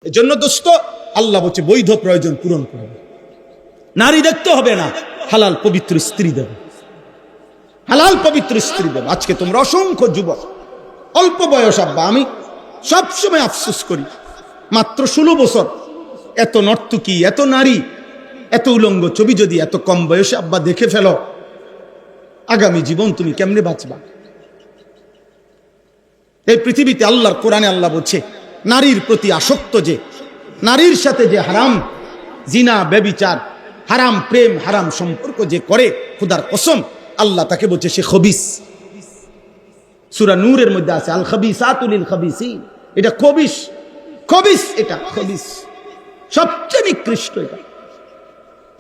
এজন্য দোস্ত আল্লাহ বলছে বৈধ প্রয়োজন পূরণ করবে। নারী দেখতে হবে না, হালাল পবিত্র স্ত্রী দেবে, হালাল পবিত্র স্ত্রী দেবে। আজকে তোমরা অসংখ্য যুবক, অল্প বয়স আব্বা, আমি সবসময় আফসোস করি, মাত্র 16 বছর, এত নর্তকী, এত নারী, এত উলঙ্গ ছবি যদি এত কম বয়সে আব্বা দেখে ফেলো, আগামী জীবন তুমি কেমনে বাঁচবা? এই পৃথিবীতে আল্লাহর কোরআনে আল্লাহ বলছে নারীর প্রতি আসক্ত, যে নারীর সাথে যে হারাম জিনা ব্যভিচার, হারাম প্রেম, হারাম সম্পর্ক যে করে, খোদার কসম আল্লাহ তাকে বলছে সে খবিস। সূরা নূরের মধ্যে আছে আল খাবিসাতু লিল খাবিসিন, এটা খবিস, খবিস, এটা খবিস, সবচেয়ে নিকৃষ্ট, এটা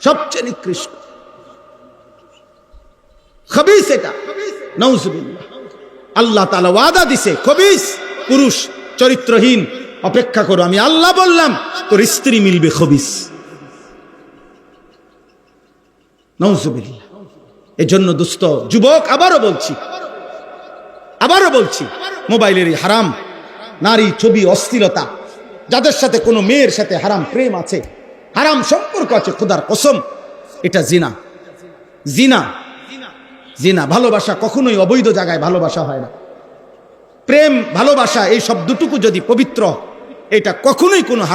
সবচেয়ে নিকৃষ্ট খবিস, এটা নাউজুবিল্লাহ। আল্লাহ তাআলা ওয়াদা দিছে খবিস পুরুষ চরিত্রহীন, অপেক্ষা করো, আমি আল্লাহ বললাম তোর স্ত্রী মিলবে খবিস। নাউজুবিল্লাহ। এজন্য দোস্ত যুবক, আবারও বলছি, মোবাইলের এই হারাম নারী ছবি, অশ্লীলতা, যাদের সাথে কোনো মেয়ের সাথে হারাম প্রেম আছে, হারাম সম্পর্ক আছে, খোদার কসম এটা জিনা, জিনা, জিনা। ভালোবাসা কখনোই অবৈধ জায়গায় ভালোবাসা হয় না। প্রেম, ভালোবাসা এই শব্দটুকু যদি পবিত্র, এটা কখনোই কোনো